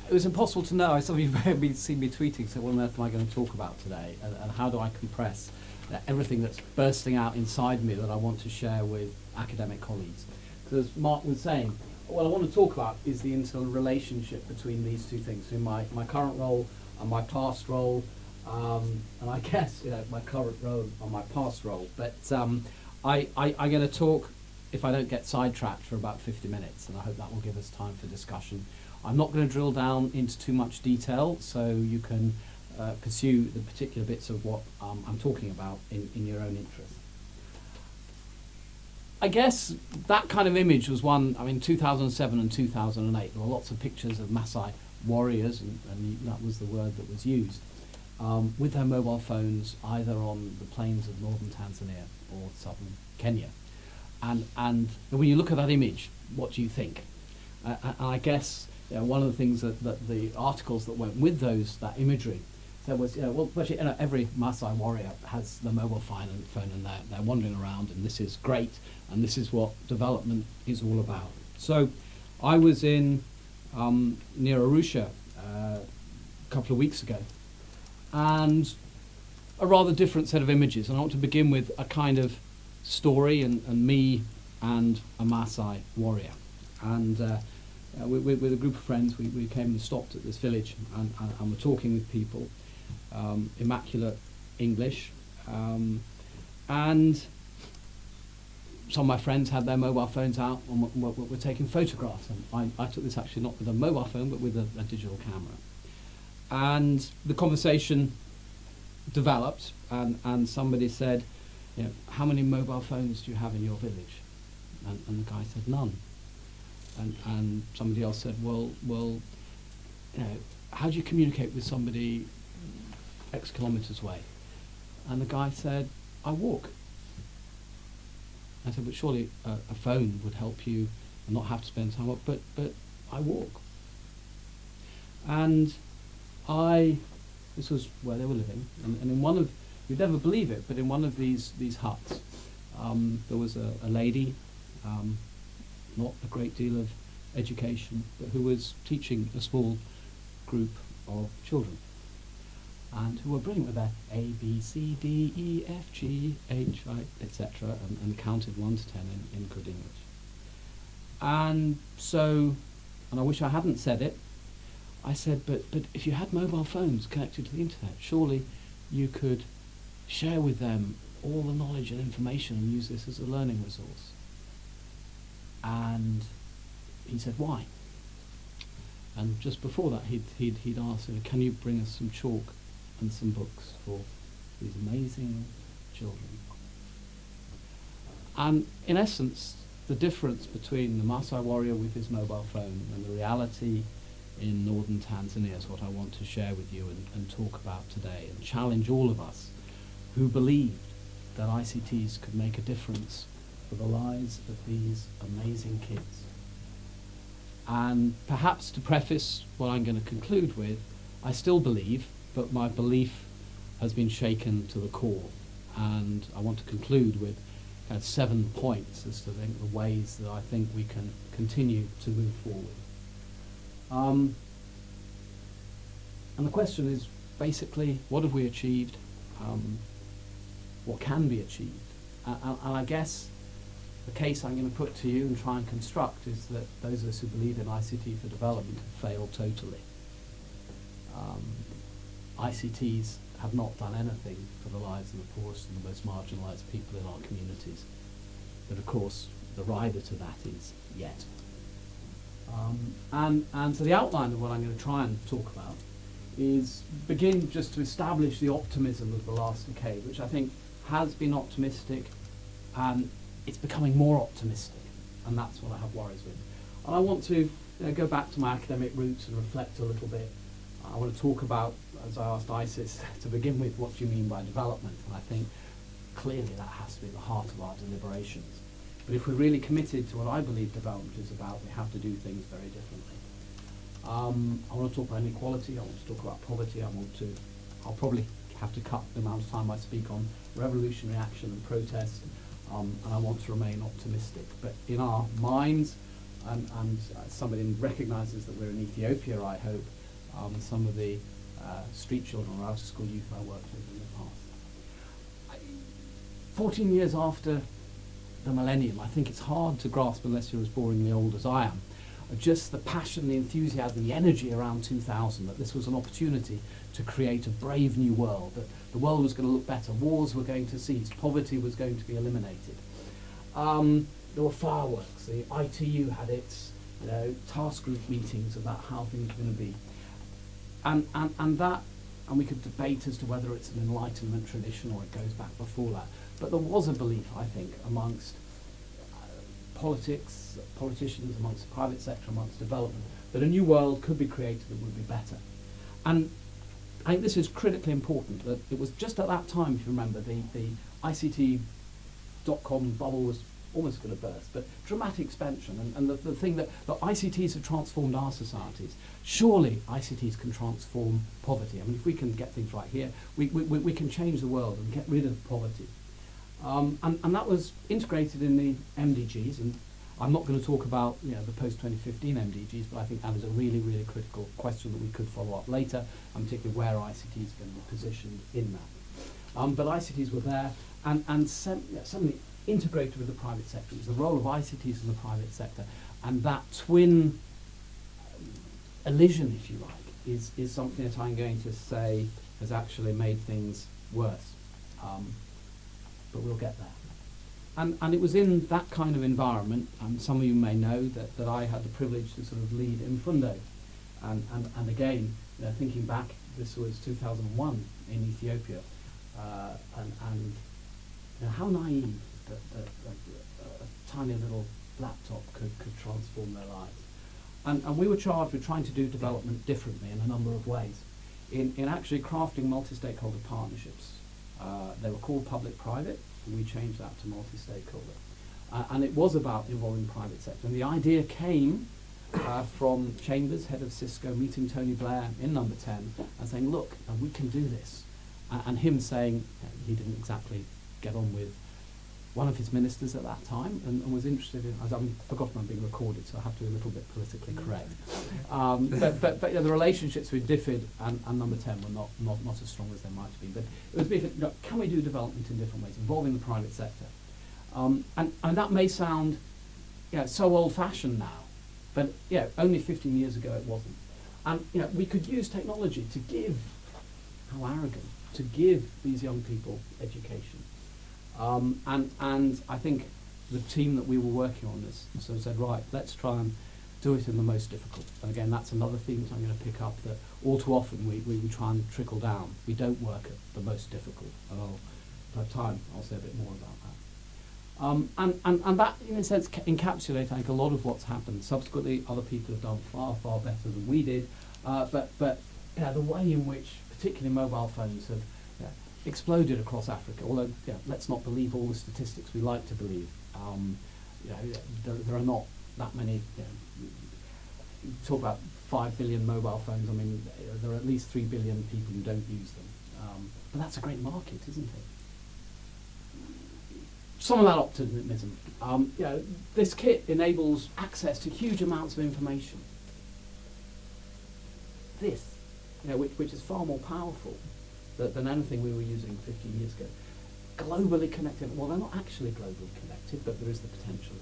it was impossible to know. Some of you may have seen me tweeting, so what on earth am I going to talk about today? And how do I compress everything that's bursting out inside me that I want to share with academic colleagues? Because as Mark was saying, what I want to talk about is the interrelationship between these two things, in my current role and my past role, and I guess my current role and my past role. But I'm going to talk, if I don't get sidetracked, for about 50 minutes, and I hope that will give us time for discussion. I'm not going to drill down into too much detail, so you can pursue the particular bits of what I'm talking about in your own interest. I guess that kind of image was one, 2007 and 2008, there were lots of pictures of Maasai warriors, and that was the word that was used, with their mobile phones either on the plains of northern Tanzania or southern Kenya. And when you look at that image, what do you think? And I guess one of the things that the articles that went with that imagery said was, every Maasai warrior has the mobile phone and they're wandering around, and this is great, and this is what development is all about. So I was in near Arusha a couple of weeks ago, and a rather different set of images, and I want to begin with a kind of story and me and a Maasai warrior. And with a group of friends, we came and stopped at this village and were talking with people, immaculate English, and some of my friends had their mobile phones out and were taking photographs. And I took this actually not with a mobile phone, but with a digital camera. And the conversation developed, and somebody said, how many mobile phones do you have in your village? And the guy said, none. And somebody else said, well, how do you communicate with somebody X kilometres away? And the guy said, I walk. I said, but surely a phone would help you and not have to spend time up, but I walk. And this was where they were living, and in one of, you'd never believe it, but in one of these huts, there was a lady, not a great deal of education, but who was teaching a small group of children, and who were brilliant with their A, B, C, D, E, F, G, H, I, etc., and counted 1 to 10 in good English. And so, and I wish I hadn't said it, I said, but if you had mobile phones connected to the internet, surely you could share with them all the knowledge and information and use this as a learning resource. And he said, why? And just before that, he'd asked, can you bring us some chalk and some books for these amazing children? And in essence, the difference between the Maasai warrior with his mobile phone and the reality in northern Tanzania is what I want to share with you and talk about today, and challenge all of us who believed that ICTs could make a difference for the lives of these amazing kids. And perhaps to preface what I'm going to conclude with, I still believe, but my belief has been shaken to the core. And I want to conclude with 7 points as to the ways that I think we can continue to move forward. And the question is basically, what have we achieved? What can be achieved? And I guess the case I'm going to put to you and try and construct is that those of us who believe in ICT for development have failed totally. ICTs have not done anything for the lives of the poorest and the most marginalised people in our communities. But of course, the rider to that is yet. And so the outline of what I'm going to try and talk about is begin just to establish the optimism of the last decade, which I think has been optimistic, and it's becoming more optimistic, and that's what I have worries with. And I want to go back to my academic roots and reflect a little bit. I want to talk about, as I asked ISIS to begin with, what do you mean by development? And I think clearly that has to be at the heart of our deliberations. But if we're really committed to what I believe development is about, we have to do things very differently. I want to talk about inequality, I want to talk about poverty, I'll probably have to cut the amount of time I speak on revolutionary action and protest, and I want to remain optimistic. But in our minds, and somebody recognises that we're in Ethiopia, I hope, some of the street children or out-of-school youth I worked with in the past. 14 years after the millennium, I think it's hard to grasp unless you're as boringly old as I am, just the passion, the enthusiasm, the energy around 2000, that this was an opportunity to create a brave new world, that the world was going to look better, wars were going to cease, poverty was going to be eliminated. There were fireworks, the ITU had its task group meetings about how things were going to be. And we could debate as to whether it's an Enlightenment tradition or it goes back before that. But there was a belief, I think, amongst politicians, amongst the private sector, amongst development, that a new world could be created that would be better. And I think this is critically important, that it was just at that time, if you remember, the ICT.com bubble was almost going to burst, but dramatic expansion, and the thing that ICTs have transformed our societies. Surely ICTs can transform poverty. I mean, if we can get things right here, we can change the world and get rid of poverty. And that was integrated in the MDGs, and I'm not going to talk about the post-2015 MDGs, but I think that is a really, really critical question that we could follow up later, and particularly where ICT is going to be positioned in that. But ICTs were there, and suddenly integrated with the private sector. It was the role of ICTs in the private sector, and that twin elision, if you like, is something that I'm going to say has actually made things worse. But we'll get there. And it was in that kind of environment, and some of you may know that I had the privilege to sort of lead Infundo. And again, thinking back, this was 2001 in Ethiopia, and how naive that a tiny little laptop could transform their lives. And we were charged with trying to do development differently in a number of ways, in actually crafting multi-stakeholder partnerships. They were called public-private, and we changed that to multi-stakeholder. And it was about involving the private sector. And the idea came from Chambers, head of Cisco, meeting Tony Blair in number 10 and saying, look, we can do this. And him saying he didn't exactly get on with one of his ministers at that time, and was interested in, I've forgotten I'm being recorded, so I have to be a little bit politically correct. But the relationships with DFID and number 10 were not as strong as they might have been. But it was, can we do development in different ways, involving the private sector? And that may sound so old-fashioned now, but only 15 years ago it wasn't. And we could use technology to give, how arrogant, to give these young people education. And I think the team that we were working on this sort of said, right, let's try and do it in the most difficult. And again, that's another theme that I'm going to pick up, that all too often we try and trickle down. We don't work at the most difficult. And if I have time, I'll say a bit more about that. And that, in a sense, encapsulates, I think, a lot of what's happened. Subsequently, other people have done far, far better than we did. But the way in which, particularly mobile phones, have exploded across Africa, although let's not believe all the statistics we like to believe. There are not that many. Talk about 5 billion mobile phones. I mean, there are at least 3 billion people who don't use them. But that's a great market, isn't it? Some of that optimism. This kit enables access to huge amounts of information. This, which is far more powerful than anything we were using 15 years ago. Globally connected. Well, they're not actually globally connected, but there is the potential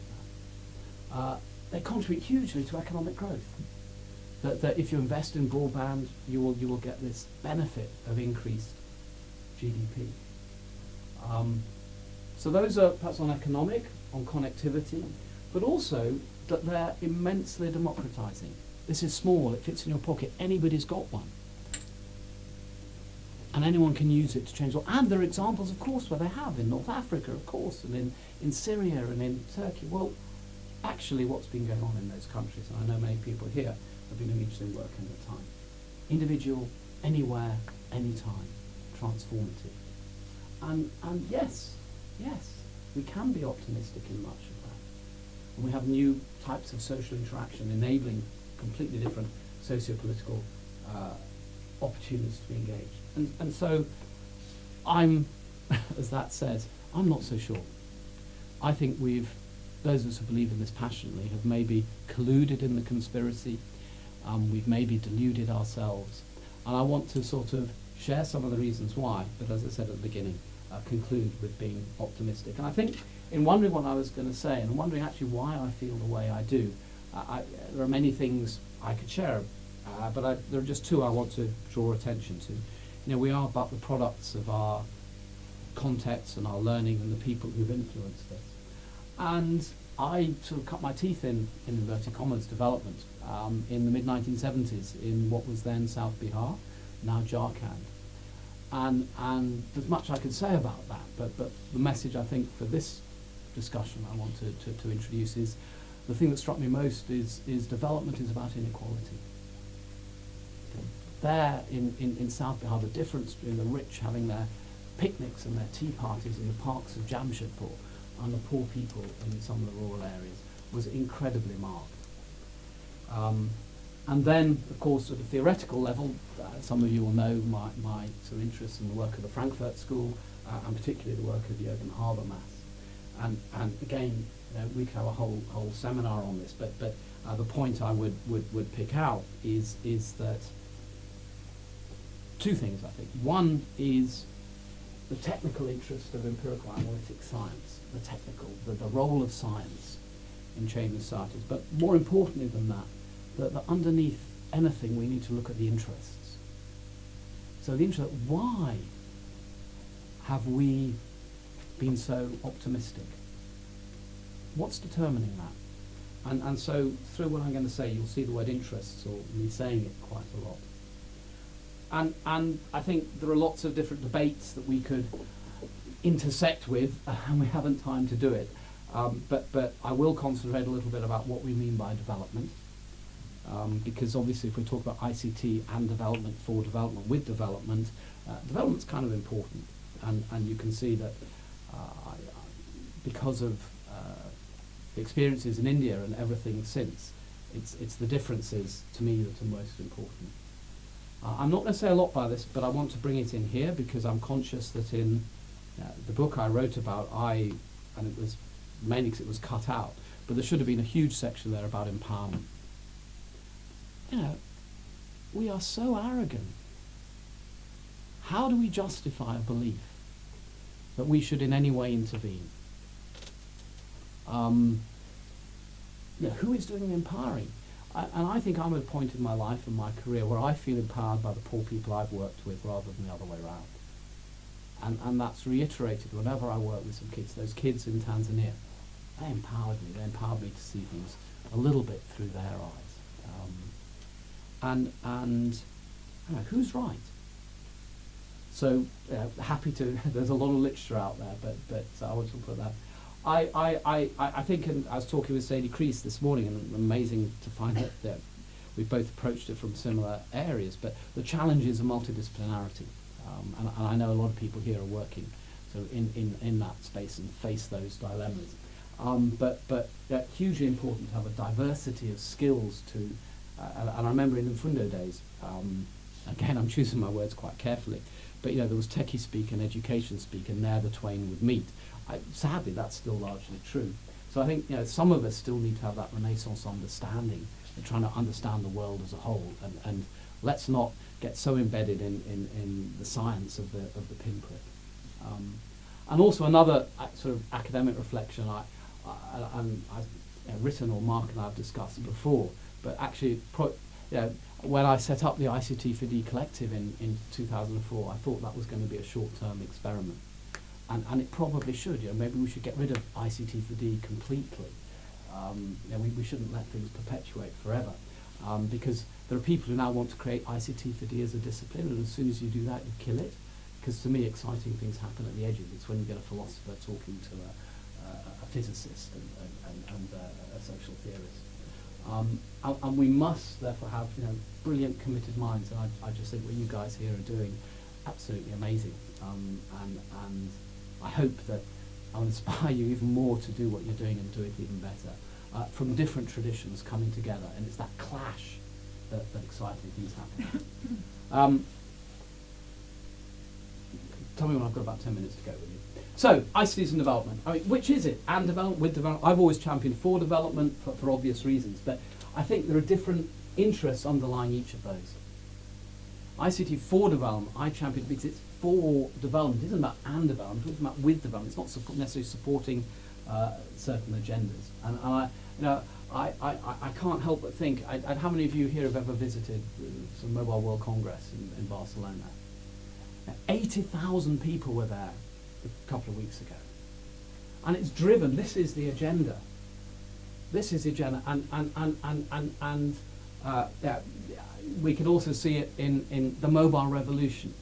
of that. They contribute hugely to economic growth. That if you invest in broadband, you will get this benefit of increased GDP. So those are perhaps on economic, on connectivity, but also that they're immensely democratizing. This is small, it fits in your pocket, anybody's got one. And anyone can use it to change the world. And there are examples, of course, where they have, in North Africa, of course, and in Syria and in Turkey. Well, actually what's been going on in those countries, and I know many people here have been doing interesting work in the time. Individual, anywhere, anytime, transformative. And yes, we can be optimistic in much of that. And we have new types of social interaction enabling completely different socio-political opportunities to be engaged. And so I'm, as that says, I'm not so sure. I think we've those of us who believe in this passionately have maybe colluded in the conspiracy. We've maybe deluded ourselves. And I want to sort of share some of the reasons why, but as I said at the beginning, conclude with being optimistic. And I think in wondering what I was going to say, and wondering actually why I feel the way I do, there are many things I could share, but there are just two I want to draw attention to. You know, we are but the products of our context and our learning and the people who've influenced us. And I sort of cut my teeth in inverted commas, development in the mid-1970s in what was then South Bihar, now Jharkhand. And there's much I could say about that, but the message I think for this discussion I want to introduce is the thing that struck me most is development is about inequality. There in South Bihar, the difference between the rich having their picnics and their tea parties in the parks of Jamshedpur and the poor people in some of the rural areas was incredibly marked. And then, of course, at a theoretical level, some of you will know my sort of interest in the work of the Frankfurt School, and particularly the work of Jürgen Habermas. And again, you know, we could have a whole seminar on this, but the point I would pick out is that two things, I think. One is the technical interest of empirical analytic science, the role of science in changing societies. But more importantly than that underneath anything we need to look at the interests. So the interest, why have we been so optimistic? What's determining that? And so through what I'm going to say, you'll see the word interests, or me saying it quite a lot. And I think there are lots of different debates that we could intersect with, and we haven't time to do it. But I will concentrate a little bit about what we mean by development, because obviously if we talk about ICT and development for development with development, development's kind of important. And you can see that because of the experiences in India and everything since, it's the differences to me that are most important. I'm not going to say a lot by this, but I want to bring it in here because I'm conscious that in the book I wrote about, and it was mainly because it was cut out, but there should have been a huge section there about empowerment. You know, we are so arrogant. How do we justify a belief that we should in any way intervene? You know, who is doing the empowering? And I think I'm at a point in my life and my career where I feel empowered by the poor people I've worked with rather than the other way around. And that's reiterated whenever I work with some kids. Those kids in Tanzania, they empowered me. They empowered me to see things a little bit through their eyes. And you know, who's right? So happy to. There's a lot of literature out there, but I want to put that. I think, and I was talking with Sadie Crease this morning, and amazing to find that we've both approached it from similar areas, but the challenge is a multidisciplinarity. And I know a lot of people here are working so in that space and face those dilemmas. But hugely important to have a diversity of skills to, and I remember in the Fundo days, again I'm choosing my words quite carefully, but you know, there was techie speak and education speak, and there the twain would meet. Sadly, that's still largely true. So I think, you know, some of us still need to have that Renaissance understanding and trying to understand the world as a whole, and let's not get so embedded in the science of the pinprick. And also another sort of academic reflection I've written, or Mark and I have discussed before, but actually, you know, when I set up the ICT for D collective in 2004, I thought that was going to be a short-term experiment. And it probably should. You know, maybe we should get rid of ICT for D completely. You know, we shouldn't let things perpetuate forever, because there are people who now want to create ICT for D as a discipline, and as soon as you do that, you kill it. Because to me, exciting things happen at the edges. It's when you get a philosopher talking to a physicist and a social theorist. And we must therefore have, you know, brilliant, committed minds. And I just think what you guys here are doing, absolutely amazing. And I hope that I'll inspire you even more to do what you're doing and do it even better. From different traditions coming together, and it's that clash that exciting things happen. tell me when I've got about 10 minutes to go with you. So, ICTs and development. I mean, which is it? And development, with development. I've always championed for development for obvious reasons, but I think there are different interests underlying each of those. ICT for development, I champion because it's for development. It isn't about and development, it's about with development. It's not necessarily supporting certain agendas. And I can't help but think, how many of you here have ever visited some Mobile World Congress in Barcelona? 80,000 people were there a couple of weeks ago. And it's driven, this is the agenda. This is the agenda, and we could also see it in the mobile revolution.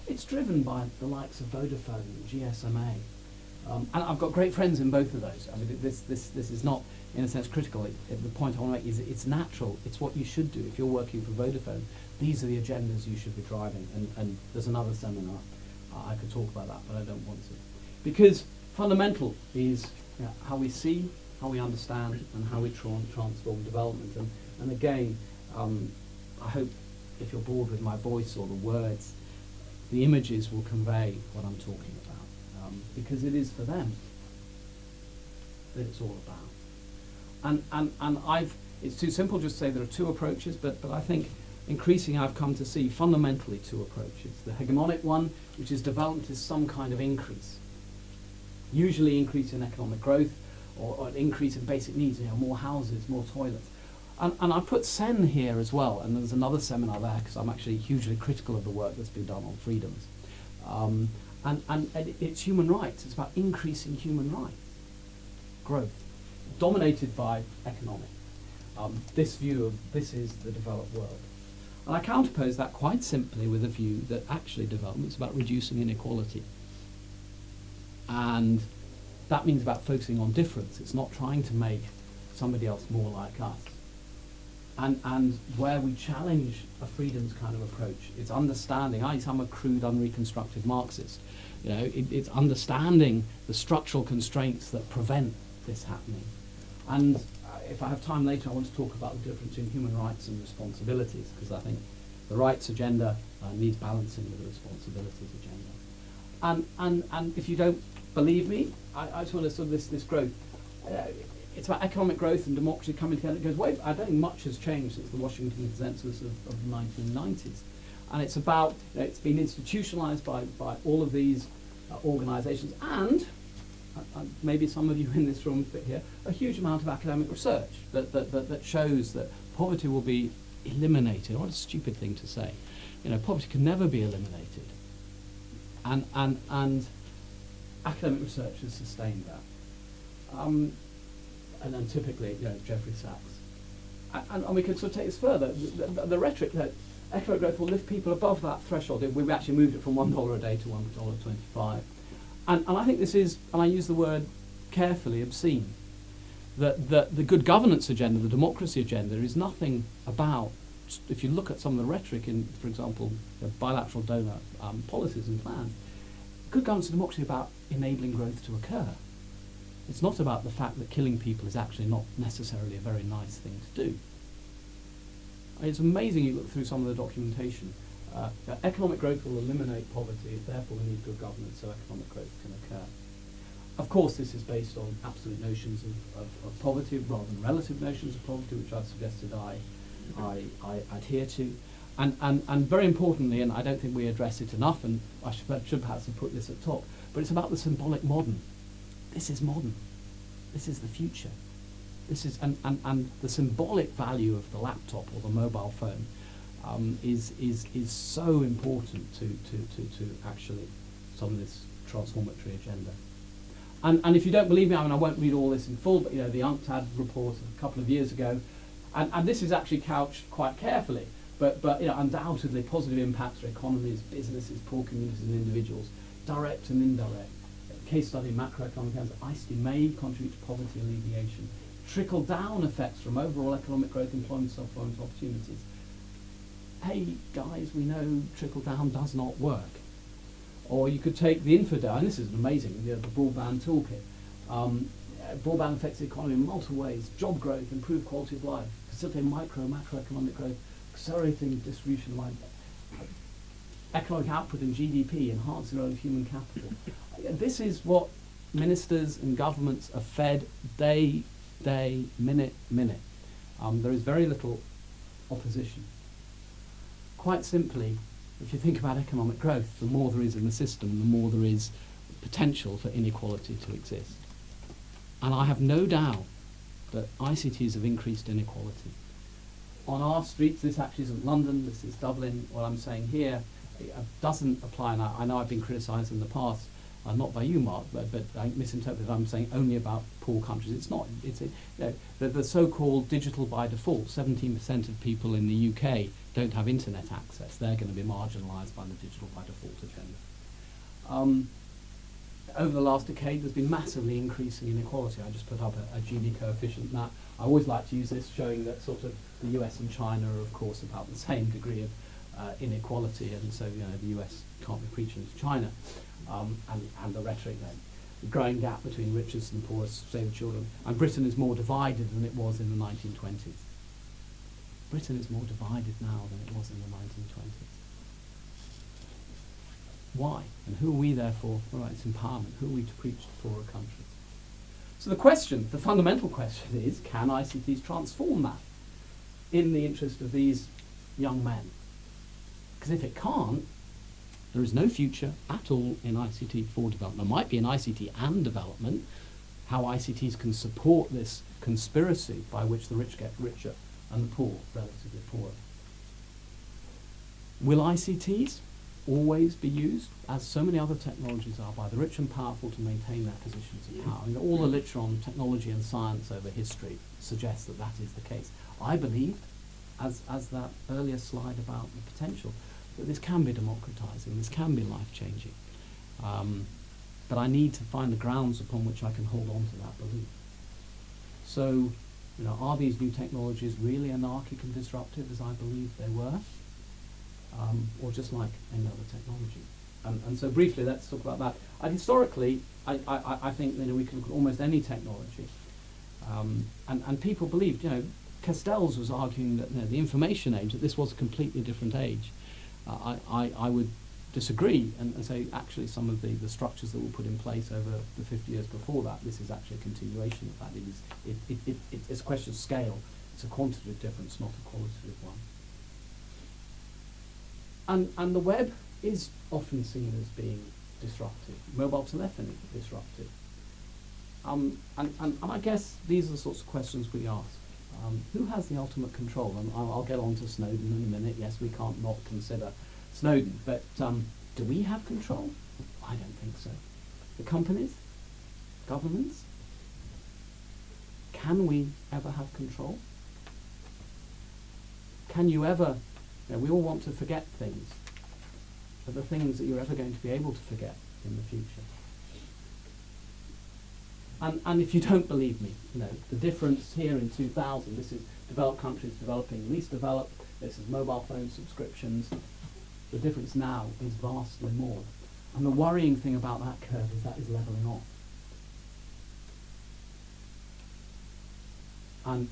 It's driven by the likes of Vodafone and GSMA. And I've got great friends in both of those. I mean, this is not, in a sense, critical. The point I want to make is it's natural. It's what you should do. If you're working for Vodafone, these are the agendas you should be driving. And there's another seminar. I could talk about that, but I don't want to. Because fundamental is how we see, how we understand, and how we transform development. And again, I hope if you're bored with my voice or the words, the images will convey what I'm talking about, because it is for them that it's all about. And it's too simple just to say there are two approaches, but I think increasingly I've come to see fundamentally two approaches. The hegemonic one, which is development is some kind of increase, usually increase in economic growth or an increase in basic needs, more houses, more toilets. And I put SEN here as well, and there's another seminar there because I'm actually hugely critical of the work that's been done on freedoms. And it's human rights. It's about increasing human rights, growth, dominated by economic. This view of this is the developed world. And I counterpose that quite simply with a view that actually development is about reducing inequality. And that means about focusing on difference. It's not trying to make somebody else more like us. And where we challenge a freedoms kind of approach, it's understanding. I'm a crude, unreconstructed Marxist. It's understanding the structural constraints that prevent this happening. And if I have time later, I want to talk about the difference in human rights and responsibilities, because I think the rights agenda needs balancing with the responsibilities agenda. And if you don't believe me, I just want to sort of this growth. It's about economic growth and democracy coming together. It goes way. I don't think much has changed since the Washington Consensus of the 1990s, and it's about it's been institutionalized by all of these organizations, and maybe some of you in this room fit here, a huge amount of academic research that shows that poverty will be eliminated. What a stupid thing to say. Poverty can never be eliminated, and academic research has sustained that. And then typically, Jeffrey Sachs. And we could sort of take this further. The rhetoric that economic growth will lift people above that threshold. We've actually moved it from $1 a day to $1.25. And I think this is, and I use the word carefully, obscene. That the good governance agenda, the democracy agenda, is nothing about, if you look at some of the rhetoric in, for example, bilateral donor policies and plans, good governance and democracy is about enabling growth to occur. It's not about the fact that killing people is actually not necessarily a very nice thing to do. It's amazing you look through some of the documentation. Economic growth will eliminate poverty, therefore we need good governance so economic growth can occur. Of course, this is based on absolute notions of poverty rather than relative notions of poverty, which I've suggested I adhere to. And very importantly, and I don't think we address it enough, and I should perhaps have put this at top, but it's about the symbolic modern. This is modern. This is the future. This is and the symbolic value of the laptop or the mobile phone is so important to actually some of this transformatory agenda. And if you don't believe me, I won't read all this in full, but the UNCTAD report a couple of years ago, and this is actually couched quite carefully, but undoubtedly positive impacts for economies, businesses, poor communities, and individuals, direct and indirect. Case study macroeconomic terms, ICT may contribute to poverty alleviation. Trickle-down effects from overall economic growth, employment, self-employment opportunities. Hey guys, we know trickle-down does not work. Or you could take the infidel, and this is amazing, the broadband toolkit. Broadband affects the economy in multiple ways: job growth, improved quality of life, facilitating macroeconomic growth, accelerating distribution of life. economic output and GDP, enhance their own human capital. This is what ministers and governments are fed day, minute. There is very little opposition. Quite simply, if you think about economic growth, the more there is in the system, the more there is potential for inequality to exist. And I have no doubt that ICTs have increased inequality. On our streets, this actually isn't London, this is Dublin. What I'm saying here doesn't apply, and I know I've been criticised in the past, not by you, Mark, but I misinterpreted. I'm saying only about poor countries. It's not. It's the so-called digital by default. 17% of people in the UK don't have internet access. They're going to be marginalised by the digital by default agenda. Over the last decade, there's been massively increasing inequality. I just put up a Gini coefficient. Now, I always like to use this, showing that sort of the US and China are, of course, about the same degree of inequality, and so the US can't be preaching to China, and the rhetoric then. The growing gap between richest and poorest, save children. And Britain is more divided than it was in the 1920s. Britain is more divided now than it was in the 1920s. Why? And who are we there for? All right, it's empowerment. Who are we to preach to poorer countries? So the question, the fundamental question is, can ICTs transform that in the interest of these young men? Because if it can't, there is no future at all in ICT for development. There might be an ICT and development, how ICTs can support this conspiracy by which the rich get richer and the poor relatively poorer. Will ICTs always be used, as so many other technologies are, by the rich and powerful to maintain their positions of power? I mean, all the literature on technology and science over history suggests that that is the case. I believe, as that earlier slide about the potential, that this can be democratizing, this can be life-changing. But I need to find the grounds upon which I can hold on to that belief. So, are these new technologies really anarchic and disruptive, as I believe they were? Or just like any other technology? And so briefly, let's talk about that. And historically, I think we can look at almost any technology. And people believed, Castells was arguing that the information age, that this was a completely different age. I would disagree and say actually some of the structures that were put in place over the 50 years before that, this is actually a continuation of that. It's a question of scale. It's a quantitative difference, not a qualitative one. And the web is often seen as being disruptive. Mobile telephony, disruptive. And I guess these are the sorts of questions we ask. Who has the ultimate control? And I'll get on to Snowden in a minute. Yes, we can't not consider Snowden, but do we have control? I don't think so. The companies? Governments? Can we ever have control? Can you ever... we all want to forget things, but the things that you're ever going to be able to forget in the future. And if you don't believe me, the difference here in 2000, this is developed countries developing, least developed, this is mobile phone subscriptions. The difference now is vastly more. And the worrying thing about that curve is that is levelling off. And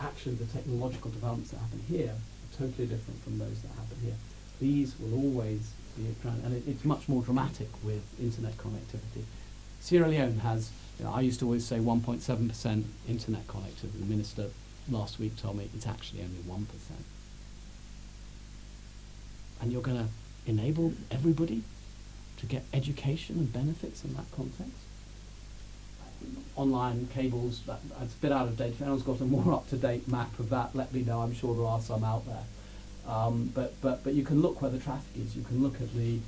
actually the technological developments that happen here are totally different from those that happen here. These will always be, and it's much more dramatic with internet connectivity. Sierra Leone has, I used to always say 1.7% internet connectivity. The minister last week told me it's actually only 1%. And you're going to enable everybody to get education and benefits in that context? Online cables, that's a bit out of date. If anyone's got a more up-to-date map of that, let me know. I'm sure there are some out there. But you can look where the traffic is. You can look at the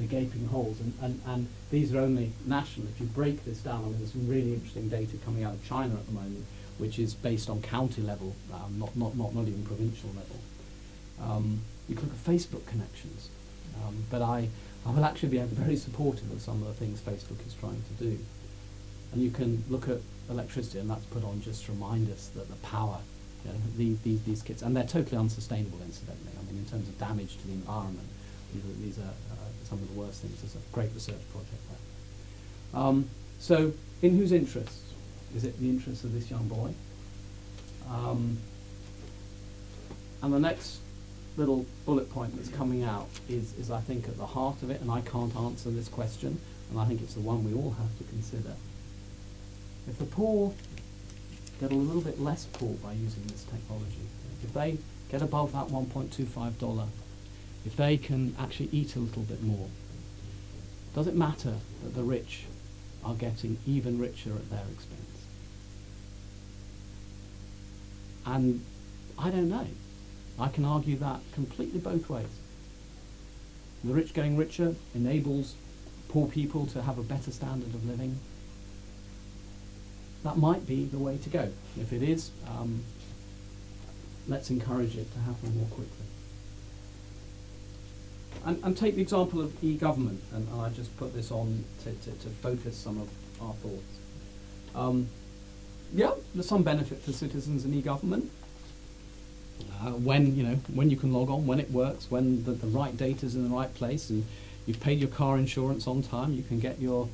gaping holes, and these are only national. If you break this down, there's some really interesting data coming out of China at the moment, which is based on county level, not even provincial level. You can look at Facebook connections, but I will actually be very supportive of some of the things Facebook is trying to do. And you can look at electricity, and that's put on just to remind us that the power, these kits, and they're totally unsustainable, incidentally. I mean, in terms of damage to the environment, these are some of the worst things. There's a great research project there. So, in whose interest? Is it the interest of this young boy? And the next little bullet point that's coming out is I think at the heart of it, and I can't answer this question, and I think it's the one we all have to consider. If the poor get a little bit less poor by using this technology, if they get above that $1.25, if they can actually eat a little bit more, does it matter that the rich are getting even richer at their expense? And I don't know. I can argue that completely both ways. The rich getting richer enables poor people to have a better standard of living. That might be the way to go. If it is, let's encourage it to happen more quickly. And take the example of e-government, and I just put this on to focus some of our thoughts. Yeah, there's some benefit for citizens in e-government. When you can log on, when it works, when the right data's in the right place, and you've paid your car insurance on time, you can get your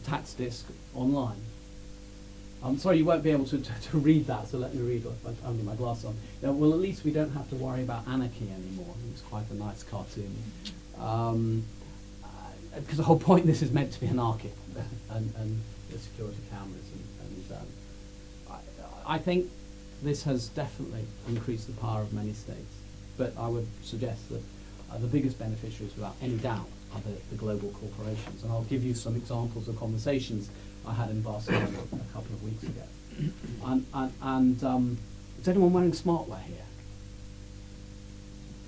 tax disc online. I'm sorry you won't be able to read that, so let me read with only my glasses on. Well, at least we don't have to worry about anarchy anymore. It's quite a nice cartoon. Because the whole point, this is meant to be anarchic, and the security cameras. I think this has definitely increased the power of many states. But I would suggest that the biggest beneficiaries, without any doubt, are the global corporations. And I'll give you some examples of conversations I had in Barcelona a couple of weeks ago. And is anyone wearing smartwear here?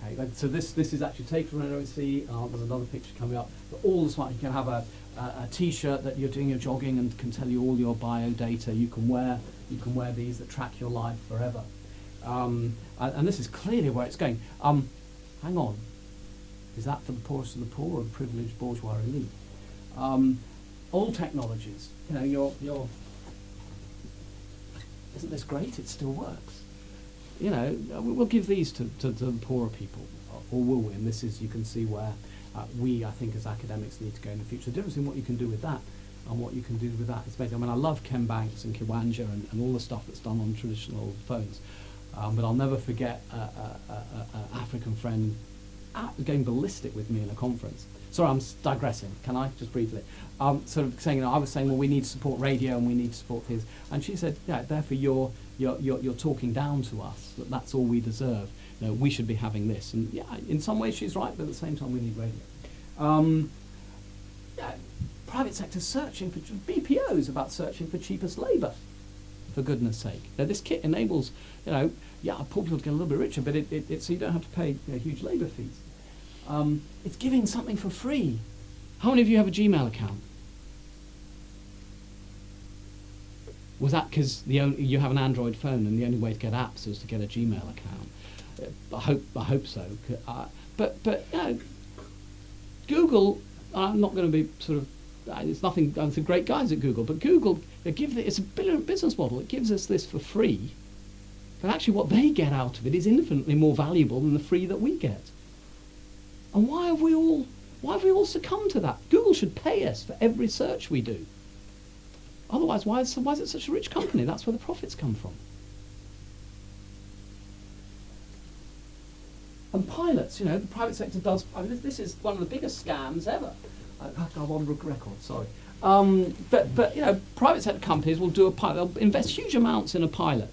Okay, so this is actually taken from NOC. There's another picture coming up. But all the smart, you can have a T-shirt that you're doing your jogging and can tell you all your bio data. You can wear these that track your life forever. And this is clearly where it's going. Hang on, is that for the poorest of the poor or the privileged bourgeois elite? All technologies, your isn't this great? It still works. We'll give these to the poorer people, or will we? And this is, you can see where we, I think, as academics need to go in the future. The difference in what you can do with that and what you can do with that is amazing. I mean, I love Ken Banks and Kiwanja and all the stuff that's done on traditional phones, but I'll never forget an African friend going ballistic with me in a conference. Sorry, I'm digressing. Can I just briefly? Sort of saying, I was saying, well, we need to support radio and we need to support this, and she said, yeah, therefore you're talking down to us. That's all we deserve. We should be having this. And yeah, in some ways she's right, but at the same time we need radio. Yeah, private sector searching for BPOs about searching for cheapest labour. For goodness sake, now this kit enables, poor people to get a little bit richer, but it so you don't have to pay huge labour fees. It's giving something for free. How many of you have a Gmail account? Was that because you have an Android phone and the only way to get apps is to get a Gmail account? I hope so. But Google, I'm not going to be sort of. It's nothing. The great guys at Google, but Google it's a brilliant business model. It gives us this for free, but actually, what they get out of it is infinitely more valuable than the free that we get. And why have we all succumbed to that? Google should pay us for every search we do. Otherwise, why is it such a rich company? That's where the profits come from. And pilots, the private sector does. I mean, this is one of the biggest scams ever. I'm on record, sorry. But private sector companies will do a pilot. They'll invest huge amounts in a pilot,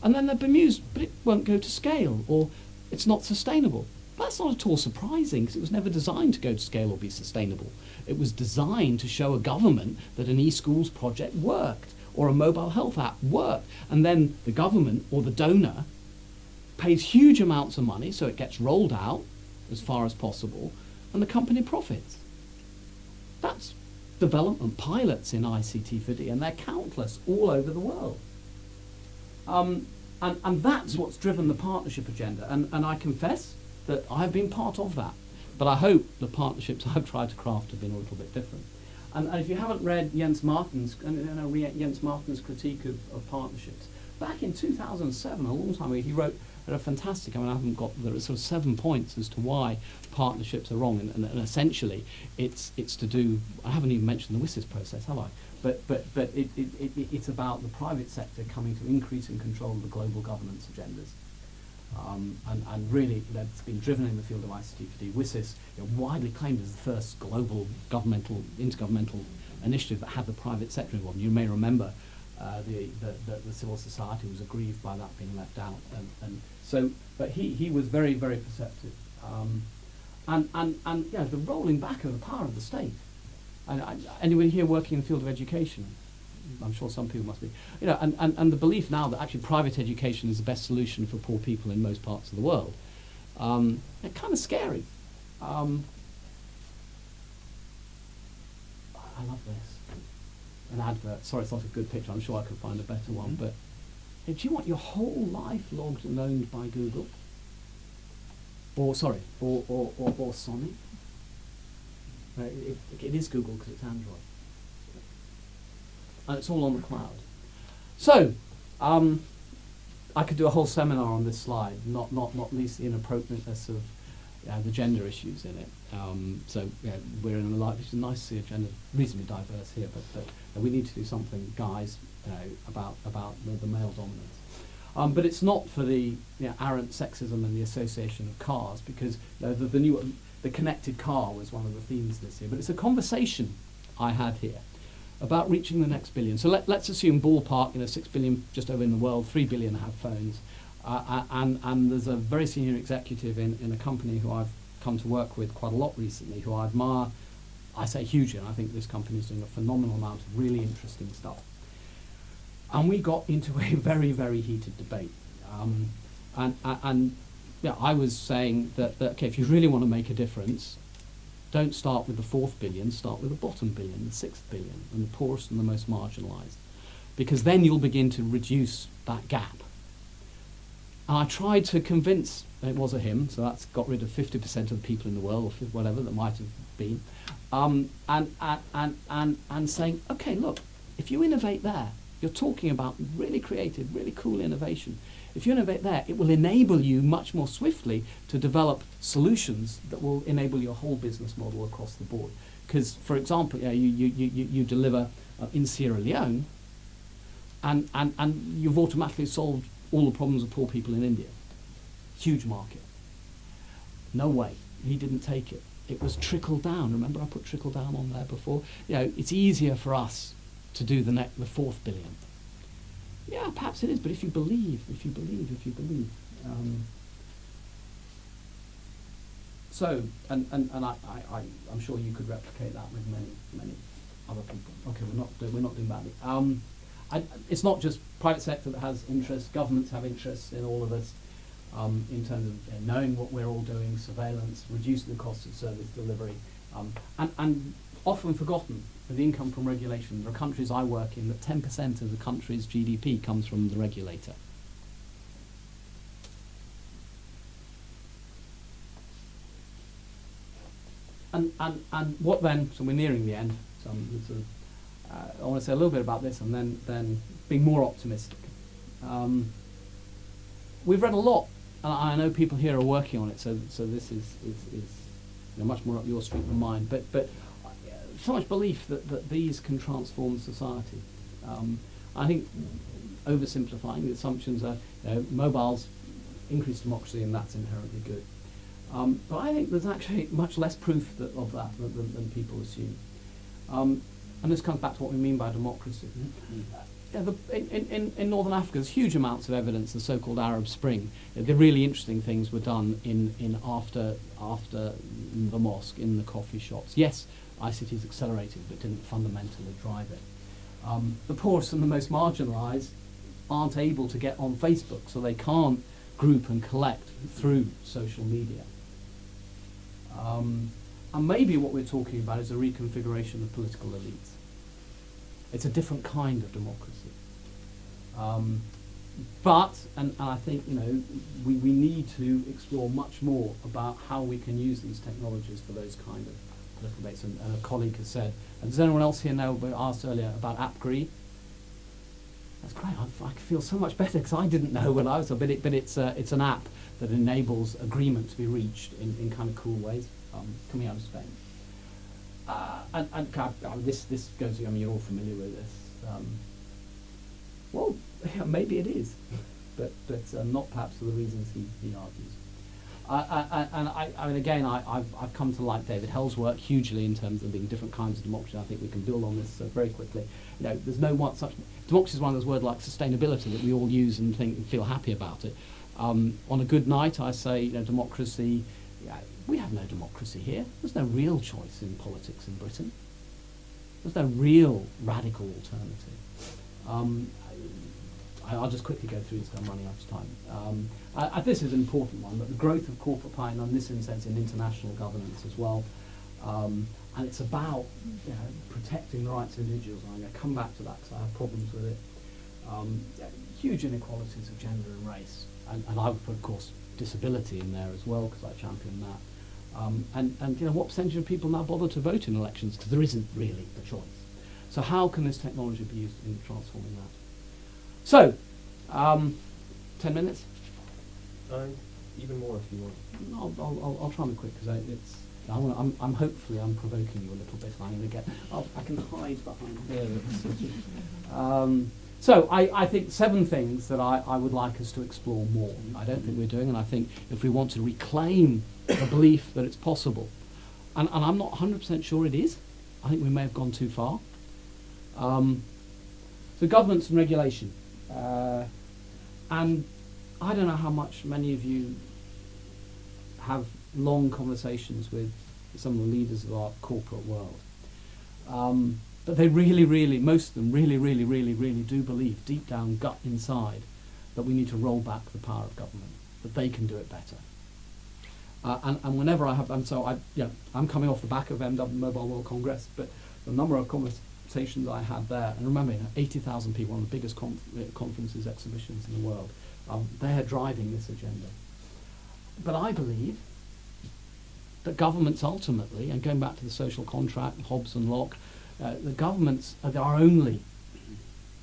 and then they're bemused, but it won't go to scale, or it's not sustainable. That's not at all surprising, because it was never designed to go to scale or be sustainable. It was designed to show a government that an e-schools project worked, or a mobile health app worked, and then the government or the donor pays huge amounts of money, so it gets rolled out as far as possible, and the company profits. That's development pilots in ICT for D, and they're countless all over the world. And that's what's driven the partnership agenda, and I confess that I've been part of that. But I hope the partnerships I've tried to craft have been a little bit different. And if you haven't read Jens Martin's critique of partnerships, back in 2007, a long time ago, he wrote a fantastic, I haven't got, there are sort of 7 points as to why partnerships are wrong, and essentially it's to do, I haven't even mentioned the WSIS process, have I? But it's about the private sector coming to increase in control of the global governance agendas. And really, it's been driven in the field of ICT4D. WSIS, widely claimed as the first global intergovernmental initiative that had the private sector involved. You may remember the civil society was aggrieved by that being left out, but he was very, very perceptive. And the rolling back of the power of the state. And anybody here working in the field of education? I'm sure some people must be. And the belief now that actually private education is the best solution for poor people in most parts of the world. It's kind of scary. I love this. An advert. Sorry, it's not a good picture. I'm sure I could find a better one. But do you want your whole life logged and owned by Google? Or Sony? It is Google because it's Android. And it's all on the cloud. So, I could do a whole seminar on this slide, not least the inappropriateness of the gender issues in it. We're in a life, it's nice to see a gender reasonably diverse here, but we need to do something, guys, about the male dominance. But it's not for the arrant sexism and the association of cars, because the connected car was one of the themes this year. But it's a conversation I had here about reaching the next billion. So let's assume ballpark, 6 billion just over in the world, 3 billion have phones. And there's a very senior executive in a company who I've come to work with quite a lot recently, who I admire, I say hugely, and I think this company is doing a phenomenal amount of really interesting stuff. And we got into a very, very heated debate. I was saying that, okay, if you really want to make a difference, don't start with the 4th billion, start with the bottom billion, the 6th billion, and the poorest and the most marginalised. Because then you'll begin to reduce that gap. And I tried to convince, it was a him, so that's got rid of 50% of the people in the world, or whatever that might have been, and saying, okay, look, if you innovate there, you're talking about really creative, really cool innovation. If you innovate there, it will enable you much more swiftly to develop solutions that will enable your whole business model across the board. Because, for example, you deliver in Sierra Leone, and you've automatically solved all the problems of poor people in India. Huge market. No way. He didn't take it. It was trickle down. Remember I put trickle down on there before? It's easier for us to do the 4th billion. Yeah, perhaps it is, but if you believe. I'm sure you could replicate that with many other people. Okay, we're not doing badly. It's not just private sector that has interests. Governments have interests in all of this, in terms of knowing what we're all doing, surveillance, reducing the cost of service delivery, and often forgotten. The income from regulation. There are countries I work in that 10% of the country's GDP comes from the regulator. And what then? So we're nearing the end. So I want to say a little bit about this, and then being more optimistic. We've read a lot, and I know people here are working on it. So this is much more up your street than mine. But so much belief that these can transform society. I think oversimplifying the assumptions are mobiles increase democracy and that's inherently good. But I think there's actually much less proof of that than people assume. And this comes back to what we mean by democracy. In Northern Africa, there's huge amounts of evidence, the so-called Arab Spring. The really interesting things were done in after the mosque, in the coffee shops. Yes, ICTs accelerated, but didn't fundamentally drive it. The poorest and the most marginalised aren't able to get on Facebook, so they can't group and collect through social media. And maybe what we're talking about is a reconfiguration of political elites. It's a different kind of democracy. But I think we need to explore much more about how we can use these technologies for those kind of political debates. And a colleague has said, and does anyone else here know, we asked earlier about AppGree? That's great. I feel so much better because I didn't know when I was, but it's an app that enables agreement to be reached in kind of cool ways, coming out of Spain. This goes. You're all familiar with this. Well, yeah, maybe it is. but not perhaps for the reasons he argues. I mean, again, I've come to like David Hell's work hugely in terms of being different kinds of democracy. I think we can build on this very quickly. You know, there's no one such democracy is one of those words like sustainability that we all use and think and feel happy about it. On a good night, I say, you know, democracy. Yeah, we have no democracy here. There's no real choice in politics in Britain. There's no real radical alternative. I'll just quickly go through this because I'm running out of time. This is an important one, but the growth of corporate power, and in this sense in international governance as well. And it's about, you know, protecting the rights of individuals. I'm going to come back to that because I have problems with it. Huge inequalities of gender and race. And I would put, of course, disability in there as well because I champion that. And you know, what percentage of people now bother to vote in elections because there isn't really a choice. So how can this technology be used in transforming that? So, 10 minutes? Even more if you want. I'll try and be quick because I'm hopefully I'm provoking you a little bit. I'm going to get. I can hide behind here. So I think 7 things that I would like us to explore more. I don't think we're doing, and I think if we want to reclaim the belief that it's possible, and I'm not 100% sure it is. I think we may have gone too far. So governance and regulation. And I don't know how much many of you have long conversations with some of the leaders of our corporate world. But they really, most of them really do believe deep down, gut inside, that we need to roll back the power of government, that they can do it better. And whenever I have, I'm coming off the back of MW Mobile World Congress, but the number of conversations I had there, and remember, 80,000 people, one of the biggest conferences, exhibitions in the world, they're driving this agenda. But I believe that governments ultimately, and going back to the social contract, Hobbes and Locke, the governments are our only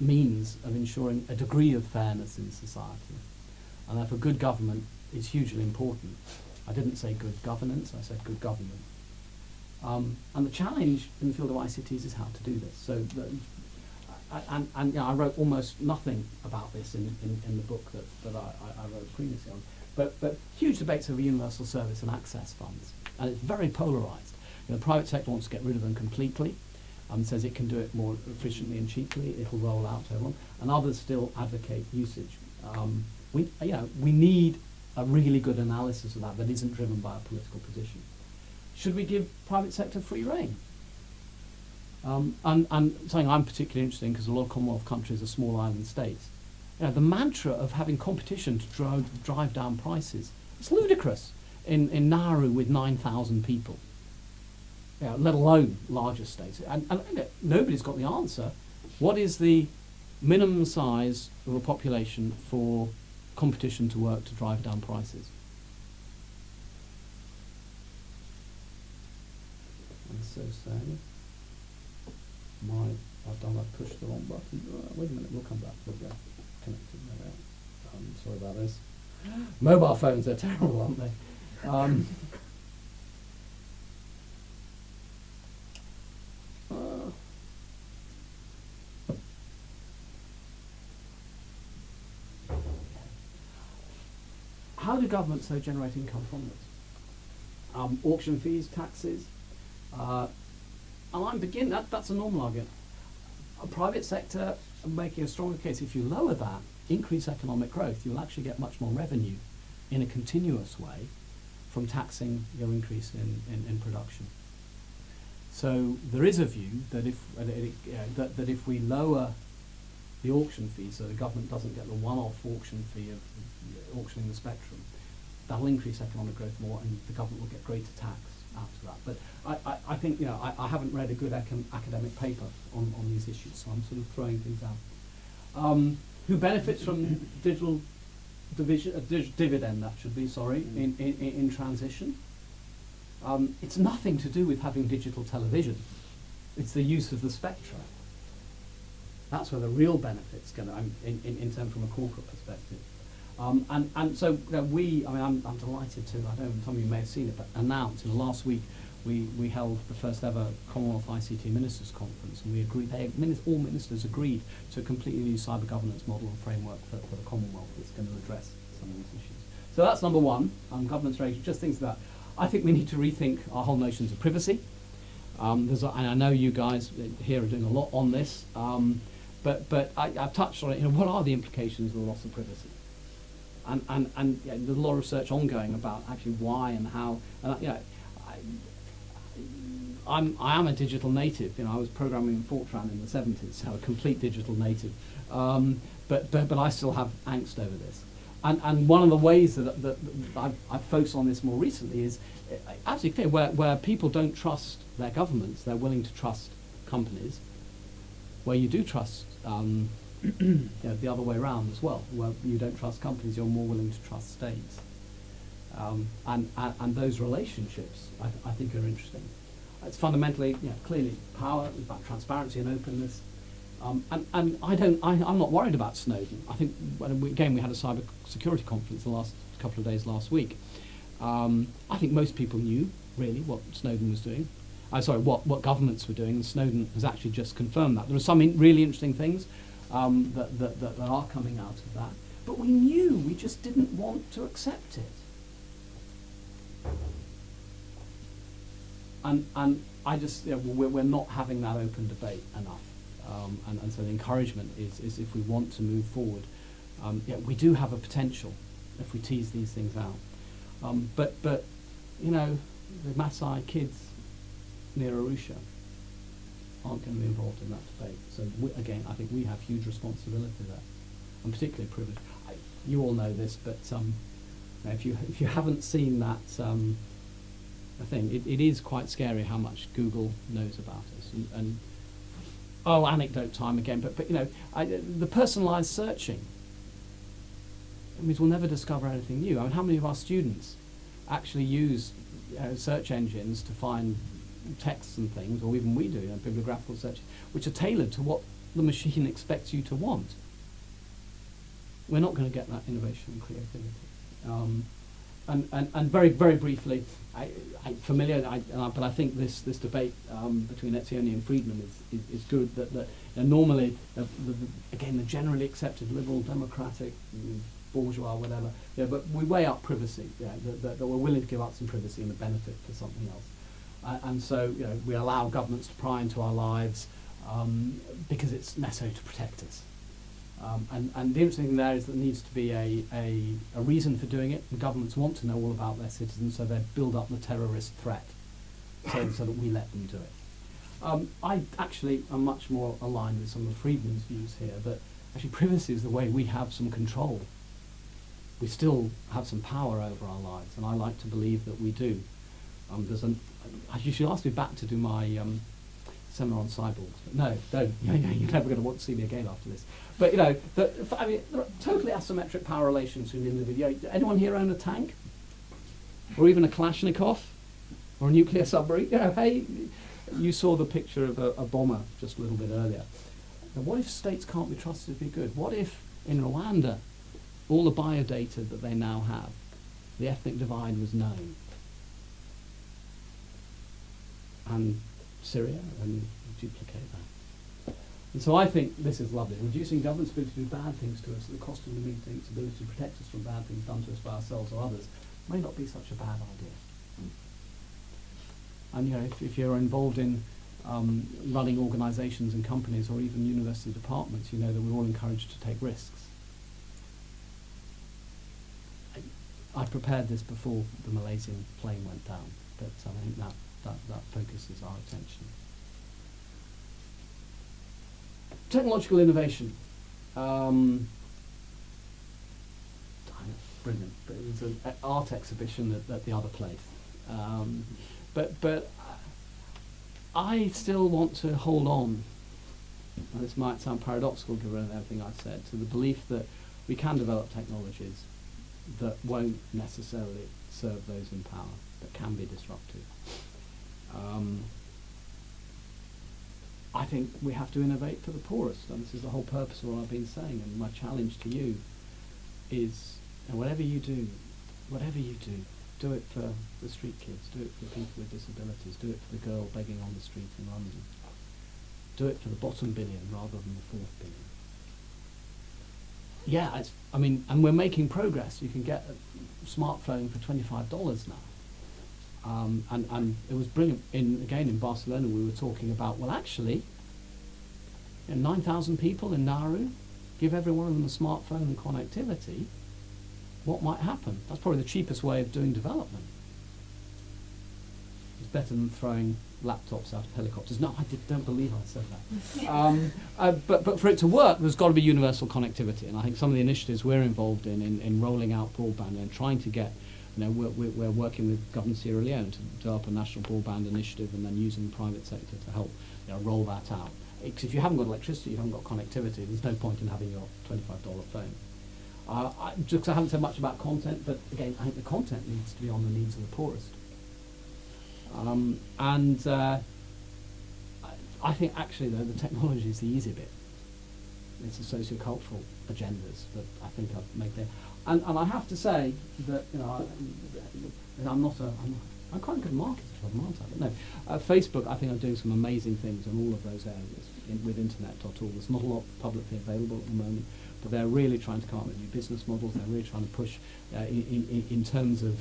means of ensuring a degree of fairness in society. And therefore good government is hugely important. I didn't say good governance, I said good government. And the challenge in the field of ICTs is how to do this. So, I wrote almost nothing about this in the book that I wrote previously on. But huge debates over universal service and access funds, and it's very polarised. You know, the private sector wants to get rid of them completely, says it can do it more efficiently and cheaply. It'll roll out to everyone, and others still advocate usage. We need a really good analysis of that isn't driven by a political position. Should we give private sector free rein? And something I'm particularly interested in, because a lot of Commonwealth countries are small island states. You know, the mantra of having competition to drive down prices, it's ludicrous in Nauru with 9,000 people, let alone larger states. And nobody's got the answer. What is the minimum size of a population for competition to work to drive down prices? I'm so sad. I've pushed the wrong button. Wait a minute, we'll come back. We'll go connected. There we are. Sorry about this. Mobile phones, they're terrible, aren't they? How do governments, though, generate income from this? Auction fees, taxes. And that's a normal argument. A private sector making a stronger case, if you lower that, increase economic growth, you'll actually get much more revenue in a continuous way from taxing your increase in production. So there is a view that if we lower the auction fee, so the government doesn't get the one-off auction fee of auctioning the spectrum, that'll increase economic growth more, and the government will get greater tax after that. But I think, I haven't read a good academic paper on these issues, so I'm sort of throwing things out. Who benefits from digital dividend, that should be, in transition? It's nothing to do with having digital television. It's the use of the spectra. That's where the real benefit's going to, in terms from a corporate perspective. And so I'm delighted to, I don't know if some of you may have seen it, but announce, last week we held the first ever Commonwealth ICT Ministers Conference, and we agreed, all ministers agreed to a completely new cyber governance model and framework for the Commonwealth that's going to address some of these issues. So that's number one, governance regulation, just things about, I think we need to rethink our whole notions of privacy. And I know you guys here are doing a lot on this, but I've touched on it. What are the implications of the loss of privacy? And there's a lot of research ongoing about actually why and how. And I am a digital native. I was programming in Fortran in the 70s, so a complete digital native. But I still have angst over this. And one of the ways that I've focused on this more recently is absolutely clear, where people don't trust their governments, they're willing to trust companies. Where you do trust, the other way around as well, where you don't trust companies, you're more willing to trust states. And those relationships, I think, are interesting. It's fundamentally, clearly, power is about transparency and openness. And I'm not worried about Snowden. I think, again, we had a cyber security conference the last couple of days last week. I think most people knew, really, what Snowden was doing. What governments were doing, and Snowden has actually just confirmed that. There are some really interesting things that are coming out of that. But we knew, we just didn't want to accept it. And I just, we're not having that open debate enough. And so the encouragement is if we want to move forward, we do have a potential if we tease these things out. But the Maasai kids near Arusha aren't going to be involved in that debate. So again, I think we have huge responsibility there, and particularly privilege. You all know this, but if you haven't seen that thing, it is quite scary how much Google knows about us. And anecdote time again, but the personalised searching. It means we'll never discover anything new. I mean, how many of our students actually use search engines to find texts and things, or even we do, bibliographical searches, which are tailored to what the machine expects you to want? We're not going to get that innovation and creativity. And very, very briefly, but I think this debate between Etzioni and Friedman is good. That normally, again, the generally accepted liberal, democratic, bourgeois, whatever. But we weigh up privacy. That we're willing to give up some privacy and a benefit for something else. And so we allow governments to pry into our lives because it's necessary to protect us. And the interesting thing there is that there needs to be a reason for doing it. The governments want to know all about their citizens, so they build up the terrorist threat so that we let them do it. I actually am much more aligned with some of Friedman's views here, that actually privacy is the way we have some control. We still have some power over our lives, and I like to believe that we do. You should ask me back to do my seminar on cyborgs, but no, don't. You're never going to want to see me again after this. But there are totally asymmetric power relations between individuals. Anyone here own a tank, or even a Kalashnikov, or a nuclear submarine? Hey, you saw the picture of a bomber just a little bit earlier. Now, what if states can't be trusted to be good? What if in Rwanda, all the biodata that they now have, the ethnic divide was known? And Syria, and duplicate that. And so I think this is lovely. Reducing government's ability to do bad things to us at the cost of doing things, ability to protect us from bad things done to us by ourselves or others, may not be such a bad idea. And if you're involved in running organisations and companies, or even university departments, you know that we're all encouraged to take risks. I prepared this before the Malaysian plane went down, but I think that focuses our attention. Technological innovation. Brilliant. But it was an art exhibition at the other place. But I still want to hold on, and this might sound paradoxical given everything I've said, to the belief that we can develop technologies that won't necessarily serve those in power, that can be disruptive. I think we have to innovate for the poorest, and this is the whole purpose of what I've been saying. And my challenge to you is, whatever you do, Do it for the street kids, do it for the people with disabilities, do it for the girl begging on the street in London. Do it for the bottom billion rather than the fourth billion. Yeah, and we're making progress. You can get a smartphone for $25 now. And it was brilliant. In Barcelona, we were talking about, well, actually, 9,000 people in Nauru, give every one of them a smartphone and connectivity, what might happen? That's probably the cheapest way of doing development. It's better than throwing laptops out of helicopters. No, don't believe I said that. But for it to work, there's got to be universal connectivity. And I think some of the initiatives we're involved in rolling out broadband and trying to get, we're working with government Sierra Leone to develop a national broadband initiative and then using the private sector to help roll that out. Because if you haven't got electricity, you haven't got connectivity, there's no point in having your $25 phone. I haven't said much about content, but again, I think the content needs to be on the needs of the poorest. I think actually, though, the technology is the easy bit. It's the socio-cultural agendas that I think I've made there. And I have to say that I'm quite a good marketer for them, aren't I? But no, Facebook I think are doing some amazing things in all of those areas with internet.org. There's not a lot publicly available at the moment, but they're really trying to come up with new business models. They're really trying to push in terms of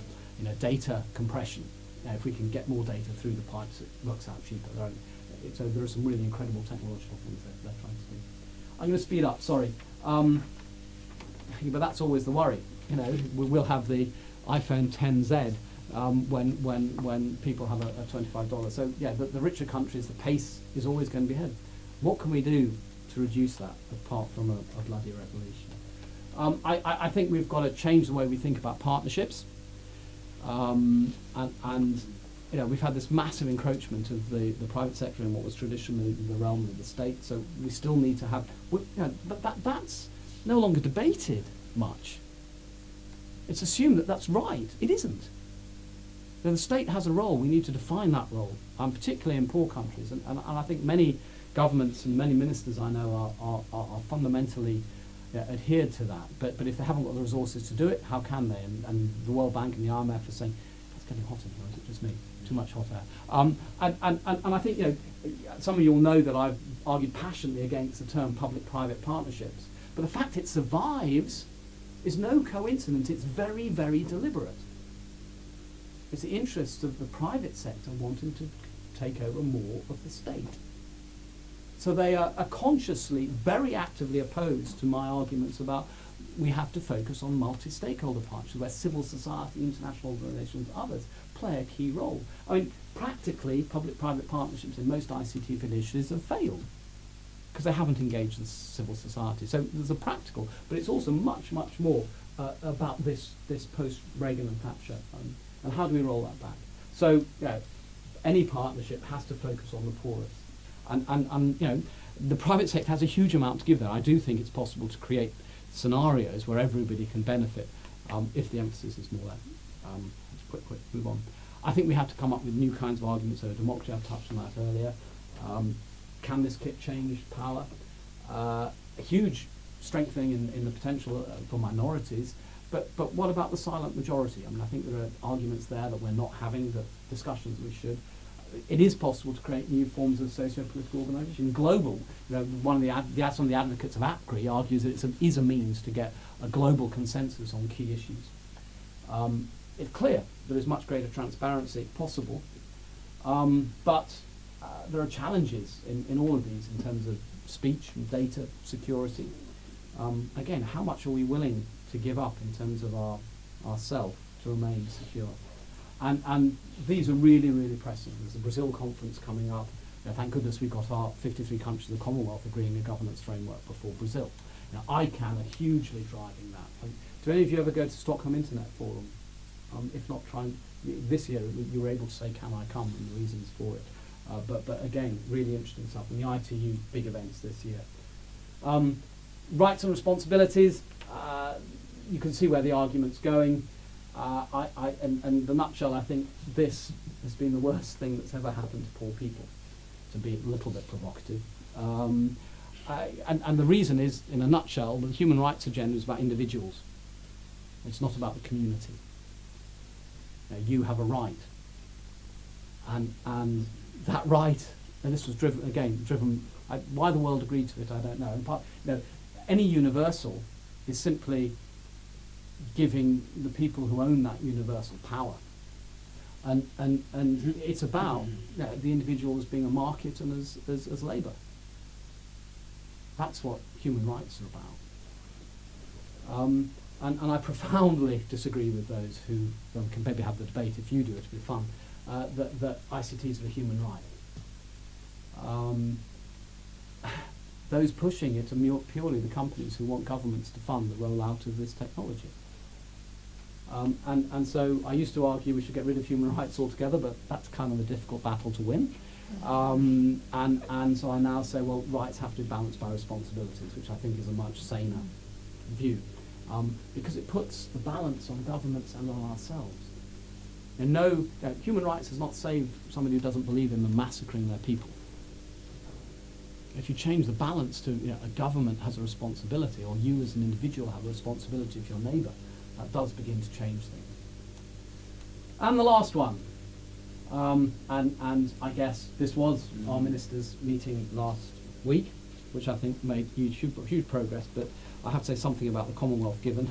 data compression. If we can get more data through the pipes, it works out cheaper. So there are some really incredible technological things that they're trying to do. I'm going to speed up, sorry. But that's always the worry. We'll have the iPhone 10Z when people have a $25. So yeah, the richer countries, the pace is always going to be ahead. What can we do to reduce that apart from a bloody revolution? I think we've got to change the way we think about partnerships. We've had this massive encroachment of the private sector in what was traditionally the realm of the state. So we still need to have, but that's no longer debated much. It's assumed that that's right. It isn't. The state has a role. We need to define that role, particularly in poor countries. And I think many governments and many ministers I know are fundamentally adhered to that. But if they haven't got the resources to do it, how can they? And the World Bank and the IMF are saying, it's getting hot in here, is it just me? Too much hot air. And I think, some of you will know that I've argued passionately against the term public-private partnerships. But the fact it survives is no coincidence. It's very, very deliberate. It's the interests of the private sector wanting to take over more of the state. So they are consciously, very actively opposed to my arguments about we have to focus on multi-stakeholder partnerships, where civil society, international organisations, others play a key role. I mean, practically, public-private partnerships in most ICT initiatives have failed because they haven't engaged the civil society. So there's a practical, but it's also much, much more about this post-Reagan and Thatcher. And how do we roll that back? So, any partnership has to focus on the poorest. And the private sector has a huge amount to give there. I do think it's possible to create scenarios where everybody can benefit if the emphasis is more there. Let's quick, move on. I think we have to come up with new kinds of arguments. So democracy, I've touched on that earlier. Can this kit change power? A huge strengthening in the potential for minorities. But what about the silent majority? I mean, I think there are arguments there that we're not having the discussions we should. It is possible to create new forms of socio-political organisation. Global, one of some of the advocates of APCRI argues that it is a means to get a global consensus on key issues. It's clear there is much greater transparency possible, but there are challenges in all of these in terms of speech and data security. Again, how much are we willing to give up in terms of ourself to remain secure? And these are really, really pressing. There's a Brazil conference coming up. Thank goodness we got our 53 countries of the Commonwealth agreeing a governance framework before Brazil. ICANN are hugely driving that. Do any of you ever go to Stockholm Internet Forum? If not, this year you were able to say, can I come, and the reasons for it. But again, really interesting stuff. And the ITU big events this year. Rights and responsibilities, you can see where the argument's going. In the nutshell, I think this has been the worst thing that's ever happened to poor people, to be a little bit provocative. And the reason is, in a nutshell, the human rights agenda is about individuals. It's not about the community. you have a right. And that right, and this was driven, why the world agreed to it, I don't know. Any universal is simply giving the people who own that universal power. And it's about the individual as being a market and as labour. That's what human rights are about. And I profoundly disagree with those who can maybe have the debate, if you do, it'd be fun, that ICTs are a human right. Those pushing it are purely the companies who want governments to fund the rollout of this technology. And so I used to argue we should get rid of human rights altogether, but that's kind of a difficult battle to win. And so I now say, well, rights have to be balanced by responsibilities, which I think is a much saner view, because it puts the balance on governments and on ourselves. And human rights has not saved somebody who doesn't believe in them massacring their people. If you change the balance to a government has a responsibility, or you as an individual have a responsibility for your neighbour, that does begin to change things. And the last one, and I guess this was our ministers' meeting last week, which I think made huge progress, but I have to say something about the Commonwealth, given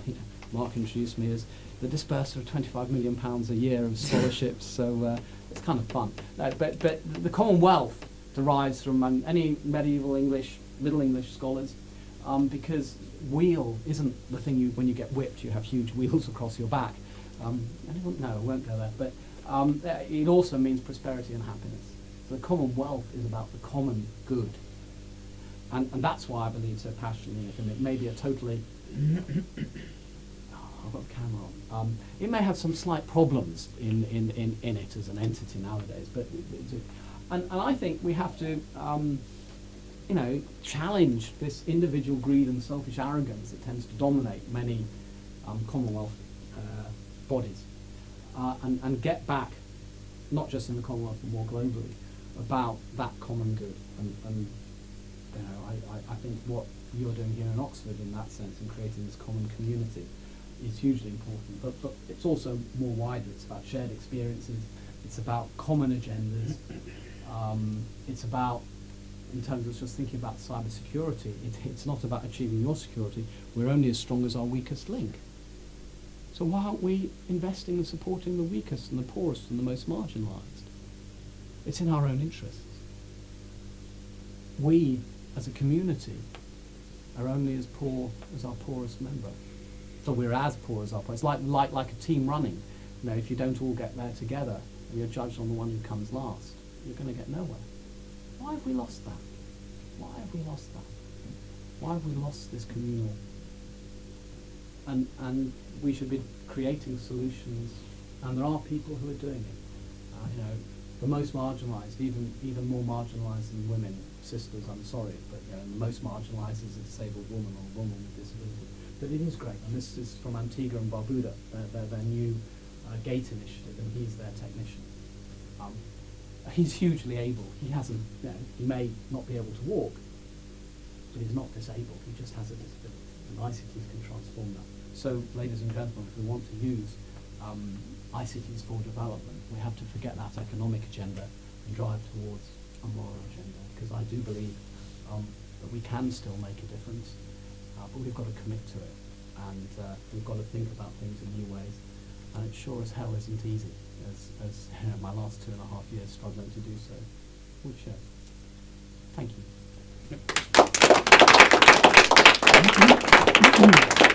Mark introduced me as the disburser of £25 million a year of scholarships, so it's kind of fun. But the Commonwealth derives from any medieval English, Middle English scholars, because wheel isn't the thing when you get whipped, you have huge wheels across your back. No, I won't go there. But it also means prosperity and happiness. So the Commonwealth is about the common good. And that's why I believe so passionately in it. And it may be a totally... I've got the camera on. It may have some slight problems in it as an entity nowadays. And I think we have to... challenge this individual greed and selfish arrogance that tends to dominate many Commonwealth bodies, and get back, not just in the Commonwealth but more globally, about that common good. And I think what you're doing here in Oxford, in that sense, in creating this common community, is hugely important. But it's also more wider. It's about shared experiences. It's about common agendas. It's about, in terms of just thinking about cybersecurity, it's not about achieving your security. We're only as strong as our weakest link. So why aren't we investing and supporting the weakest and the poorest and the most marginalised? It's in our own interests. We, as a community, are only as poor as our poorest member. So we're as poor as our poorest. It's like a team running. If you don't all get there together and you're judged on the one who comes last, you're going to get nowhere. Why have we lost that? Why have we lost that? Why have we lost this communal? And we should be creating solutions, and there are people who are doing it. The most marginalised, even more marginalised than women, sisters, I'm sorry, but the most marginalised is a disabled woman or a woman with disability. But it is great, and this is from Antigua and Barbuda, their new gate initiative, and he's their technician. He's hugely able. He hasn't, he may not be able to walk, but he's not disabled. He just has a disability, and ICTs can transform that. So, ladies and gentlemen, if we want to use ICTs for development, we have to forget that economic agenda and drive towards a moral agenda, because I do believe that we can still make a difference, but we've got to commit to it, and we've got to think about things in new ways, and it sure as hell isn't easy, as my last 2.5 years struggling to do so would show. Thank you.